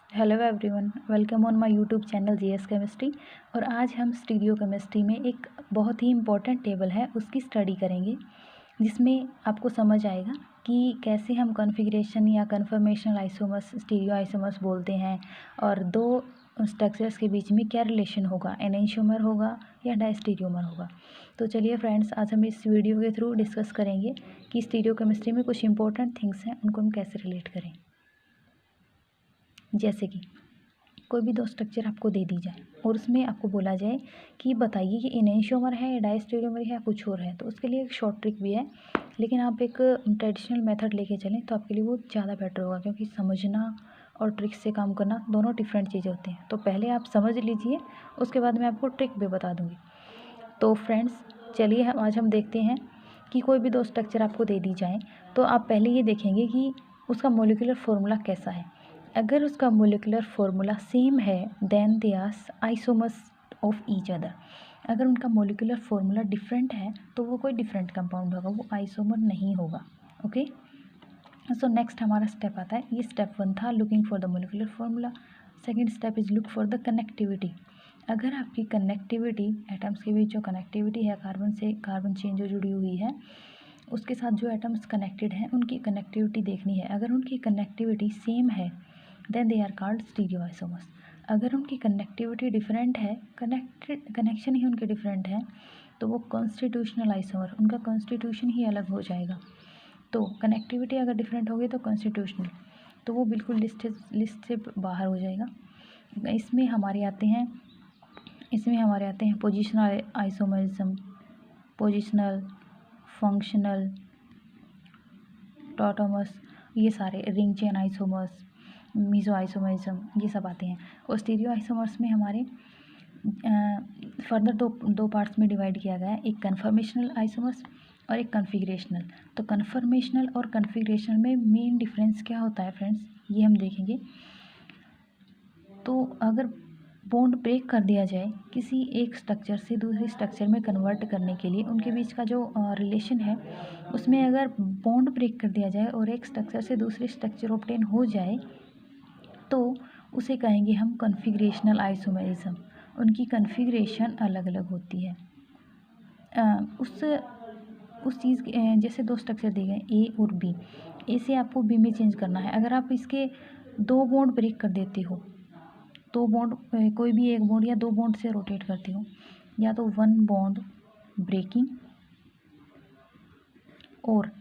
Hello everyone, welcome on my YouTube channel GS chemistry. और आज हम स्टीरियो केमिस्ट्री में एक बहुत ही इम्पॉर्टेंट टेबल है उसकी स्टडी करेंगे, जिसमें आपको समझ आएगा कि कैसे हम कॉन्फ़िगरेशन या कन्फर्मेशनल आइसोमर्स, स्टीरियो आइसोमर्स बोलते हैं, और दो स्ट्रक्चर्स के बीच में क्या रिलेशन होगा, एनेंशियोमर होगा या डायस्टीरियोमर होगा। तो चलिए फ्रेंड्स, आज हम इस वीडियो के थ्रू डिस्कस करेंगे कि स्टीरियो केमिस्ट्री में कुछ इंपॉर्टेंट थिंग्स हैं, उनको हम कैसे रिलेट करें। जैसे कि कोई भी दो स्ट्रक्चर आपको दे दी जाए और उसमें आपको बोला जाए कि बताइए कि एनेंशियोमर है या डायस्टेरियोमर है या कुछ और है, तो उसके लिए एक शॉर्ट ट्रिक भी है, लेकिन आप एक ट्रेडिशनल मेथड लेके चलें तो आपके लिए वो ज़्यादा बेटर होगा, क्योंकि समझना और ट्रिक से काम करना दोनों डिफरेंट चीज़ें होती हैं। तो पहले आप समझ लीजिए, उसके बाद मैं आपको ट्रिक भी बता दूँगी। तो फ्रेंड्स, चलिए आज हम देखते हैं कि कोई भी दो स्ट्रक्चर आपको दे दी जाए तो आप पहले ये देखेंगे कि उसका मोलिकुलर फॉर्मूला कैसा है। अगर उसका मोलिकुलर फॉर्मूला सेम है then they are isomers of each other. अगर उनका मोलिकुलर फॉर्मूला डिफरेंट है तो वो कोई डिफरेंट कंपाउंड होगा, वो आइसोमर नहीं होगा। ओके, सो नेक्स्ट हमारा स्टेप आता है, ये स्टेप 1 था, looking for the molecular formula. Second step is look for the connectivity. अगर आपकी कनेक्टिविटी, एटम्स के बीच जो कनेक्टिविटी है, कार्बन से कार्बन चेन जो जुड़ी हुई है, उसके साथ जो एटम्स कनेक्टेड हैं उनकी कनेक्टिविटी देखनी है। अगर उनकी कनेक्टिविटी सेम है then they are called stereo isomers. अगर उनकी कनेक्टिविटी डिफरेंट है, कनेक्शन ही उनके डिफरेंट है, तो वो कॉन्स्टिट्यूशनल आइसोमर, उनका कॉन्स्टिट्यूशन ही अलग हो जाएगा। तो कनेक्टिविटी अगर डिफरेंट होगी तो कॉन्स्टिट्यूशनल, तो वो बिल्कुल लिस्ट से बाहर हो जाएगा। इसमें हमारे आते हैं positional isomerism, positional, functional, tautomers, ये सारे ring chain isomers, meso isomerism, ये सब आते हैं। और स्टीरियो आइसोमर्स में हमारे फर्दर दो पार्ट्स में डिवाइड किया गया है, एक कन्फर्मेशनल आइसोमर्स और एक कन्फिग्रेशनल। तो कन्फर्मेशनल और कन्फिग्रेशनल में मेन डिफरेंस क्या होता है फ्रेंड्स, ये हम देखेंगे। तो अगर बॉन्ड ब्रेक कर दिया जाए किसी एक स्ट्रक्चर से दूसरे स्ट्रक्चर में कन्वर्ट करने के लिए, उनके बीच का जो रिलेशन है उसमें अगर बॉन्ड ब्रेक कर दिया जाए और एक स्ट्रक्चर से दूसरे स्ट्रक्चर ऑब्टेन हो जाए तो उसे कहेंगे हम कॉन्फ़िगरेशनल आइसोमरिज्म। उनकी कॉन्फ़िगरेशन अलग अलग होती है। उस चीज़ के जैसे दो स्ट्रक्चर दिए गए ए और बी, ए से आपको बी में चेंज करना है। अगर आप इसके दो बॉन्ड ब्रेक कर देते हो, दो बॉन्ड, कोई भी एक बॉन्ड या दो बॉन्ड से रोटेट करते हो, या तो वन बॉन्ड ब्रेकिंग और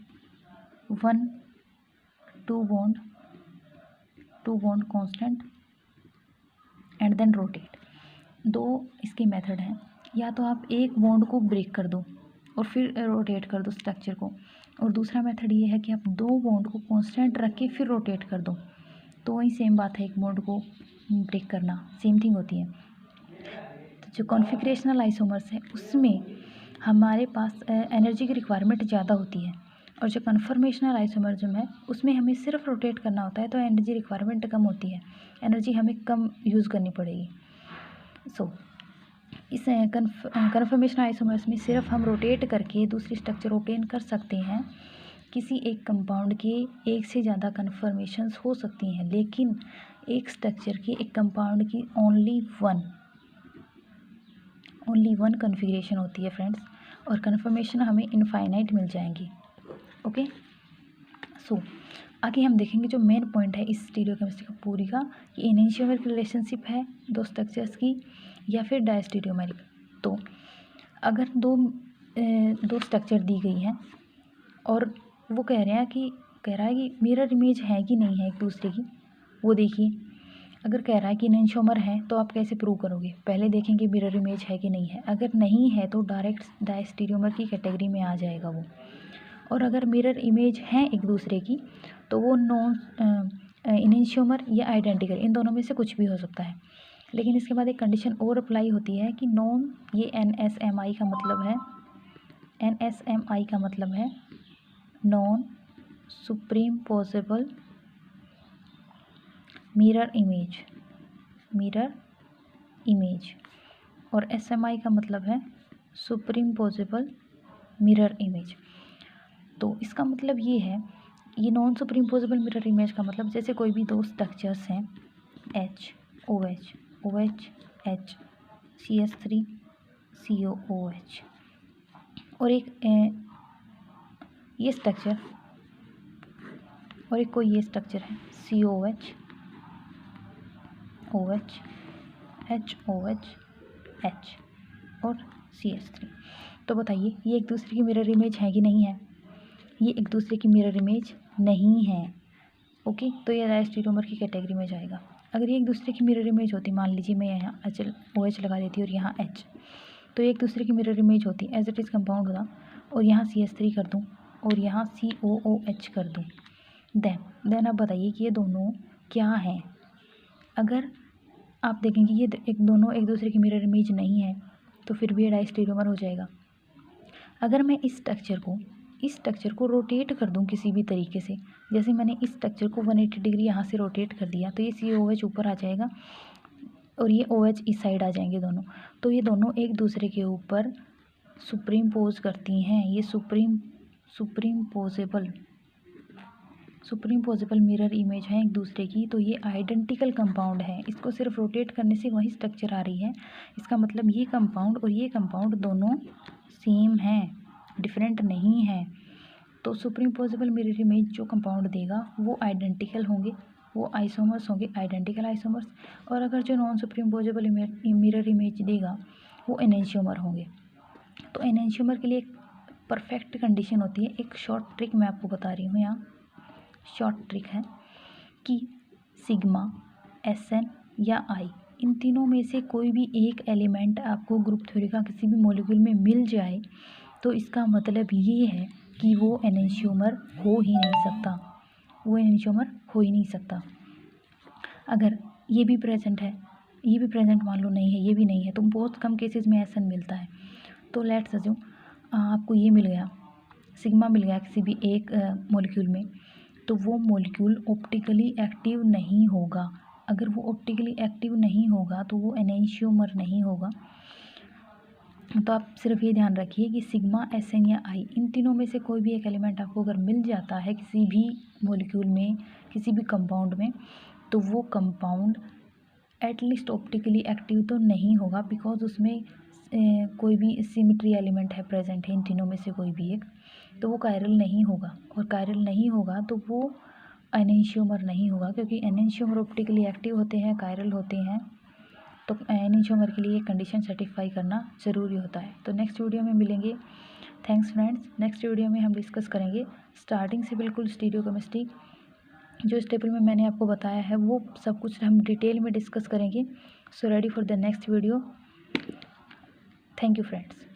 one two bond constant and then rotate, दो इसके मेथड हैं। या तो आप एक बॉन्ड को ब्रेक कर दो और फिर रोटेट कर दो स्ट्रक्चर को, और दूसरा मेथड ये है कि आप दो बॉन्ड को कांस्टेंट रख के फिर रोटेट कर दो। तो वही सेम बात है, एक बॉन्ड को ब्रेक करना, सेम थिंग होती है। तो जो कॉन्फ़िगरेशनल आइसोमर्स है उसमें हमारे पास एनर्जी की रिक्वायरमेंट ज़्यादा होती है, और जो कन्फर्मेशनल आइसोमरिज्म है उसमें हमें सिर्फ रोटेट करना होता है, तो एनर्जी रिक्वायरमेंट कम होती है, एनर्जी हमें कम यूज़ करनी पड़ेगी। सो इस कन्फर्मेशनल आइसोमर्स में सिर्फ हम रोटेट करके दूसरी स्ट्रक्चर ऑब्टेन कर सकते हैं। किसी एक कंपाउंड के एक से ज़्यादा कन्फर्मेशंस हो सकती हैं, लेकिन एक स्ट्रक्चर की, एक कंपाउंड की ओनली वन कन्फिग्रेशन होती है फ्रेंड्स, और कन्फर्मेशन हमें इनफाइनाइट मिल जाएंगी। ओके, सो आगे हम देखेंगे जो मेन पॉइंट है इस स्टीरियो केमिस्ट्री का पूरी का, कि एनेंशियोमर की रिलेशनशिप है दो स्ट्रक्चर्स की या फिर डायस्टीरियोमरिक। तो अगर दो स्ट्रक्चर दी गई हैं और वो कह रहा है कि मिरर इमेज है कि नहीं है एक दूसरे की, वो देखिए। अगर कह रहा है कि एनेंशियोमर है तो आप कैसे प्रूव करोगे, पहले देखेंगे मिरर इमेज है कि नहीं है। अगर नहीं है तो डायरेक्ट डायस्टीरियोमर की कैटेगरी में आ जाएगा वो। और अगर मिरर इमेज हैं एक दूसरे की तो वो नॉन एनेंशियोमर या आइडेंटिकल, इन दोनों में से कुछ भी हो सकता है। लेकिन इसके बाद एक कंडीशन और अप्लाई होती है कि नॉन, ये NSMI का मतलब है non supreme possible mirror image, और SMI का मतलब है सुप्रीम पॉसिबल मिरर इमेज। तो इसका मतलब ये है, ये non supreme possible mirror image का मतलब, जैसे कोई भी दो स्ट्रक्चर्स हैं, H OH OH H CH3 COOH। और एक ये स्ट्रक्चर और एक कोई ये स्ट्रक्चर है COH OH HOH H और CH3। तो बताइए ये एक दूसरे की मिरर इमेज है कि नहीं है? ये एक दूसरे की मिरर इमेज नहीं है। ओके, तो ये डायस्टेरियोमर की कैटेगरी में जाएगा। अगर ये एक दूसरे की मिरर इमेज होती, मान लीजिए मैं यहाँ OH लगा देती और यहाँ H, तो ये एक दूसरे की मिरर इमेज होती, एज इट इज़ कंपाउंड होता, और यहाँ CH3 कर दूँ और यहाँ COOH कर दूँ, देन आप बताइए कि ये दोनों क्या हैं? अगर आप देखेंगे ये दोनों एक दूसरे की मिरर इमेज नहीं है, तो फिर भी ये डायस्टेरियोमर हो जाएगा। अगर मैं इस स्ट्रक्चर को रोटेट कर दूं किसी भी तरीके से, जैसे मैंने इस स्ट्रक्चर को 180 डिग्री यहाँ से रोटेट कर दिया, तो ये COH ऊपर आ जाएगा और ये OH इस साइड आ जाएंगे दोनों। तो ये दोनों एक दूसरे के ऊपर सुप्रीम पोज करती हैं। ये सुप्रीम पोजेबल मिरर इमेज है एक दूसरे की। तो ये आइडेंटिकल कंपाउंड है। इसको सिर्फ रोटेट करने से वही स्ट्रक्चर आ रही है। इसका मतलब ये कंपाउंड और ये कंपाउंड दोनों सेम हैं, डिफरेंट नहीं है। तो सुप्रीम पोजेबल मिरर इमेज जो कंपाउंड देगा वो आइडेंटिकल होंगे, वो आइसोमर्स होंगे, आइडेंटिकल आइसोमर्स। और अगर जो non supreme posable mirror image देगा वो एनेंशियोमर होंगे। तो एनेंशियोमर के लिए एक परफेक्ट कंडीशन होती है। एक शॉर्ट ट्रिक मैं आपको बता रही हूँ यहाँ। शॉर्ट ट्रिक है कि सिग्मा, SN या I, इन तीनों में से कोई भी एक एलिमेंट आपको ग्रुप थ्योरी का किसी भी मॉलिक्यूल में मिल जाए तो इसका मतलब ये है कि वो एनेंशियोमर हो ही नहीं सकता। अगर ये भी प्रेजेंट है, ये भी प्रेजेंट मान लो नहीं है, ये भी नहीं है, तो बहुत कम केसेस में SN मिलता है। तो लेट्स अज्यूम आपको ये मिल गया, सिग्मा मिल गया किसी भी एक मॉलिक्यूल में, तो वो मॉलिक्यूल ऑप्टिकली एक्टिव नहीं होगा। अगर वो ऑप्टिकली एक्टिव नहीं होगा तो वो एनेंशियोमर नहीं होगा। तो आप सिर्फ ये ध्यान रखिए कि सिग्मा, SN या I, इन तीनों में से कोई भी एक एलिमेंट आपको अगर मिल जाता है किसी भी मॉलिक्यूल में, किसी भी कंपाउंड में, तो वो कंपाउंड एटलीस्ट ऑप्टिकली एक्टिव तो नहीं होगा, बिकॉज उसमें कोई भी सिमेट्री एलिमेंट है प्रेजेंट है इन तीनों में से कोई भी एक, तो वो कायरल नहीं होगा। और कायरल नहीं होगा तो वो एनेंशियोमर नहीं होगा, क्योंकि एनेंशियोमर ऑप्टिकली एक्टिव होते हैं, कायरल होते हैं। तो एनेंशियोमर के लिए कंडीशन सेटिस्फाई करना ज़रूरी होता है। तो नेक्स्ट वीडियो में मिलेंगे। Thanks friends. नेक्स्ट वीडियो में हम डिस्कस करेंगे स्टार्टिंग से बिल्कुल स्टीरियोकेमिस्ट्री, जो इस टेबल में मैंने आपको बताया है वो सब कुछ हम डिटेल में डिस्कस करेंगे। So ready for the next video. Thank you friends.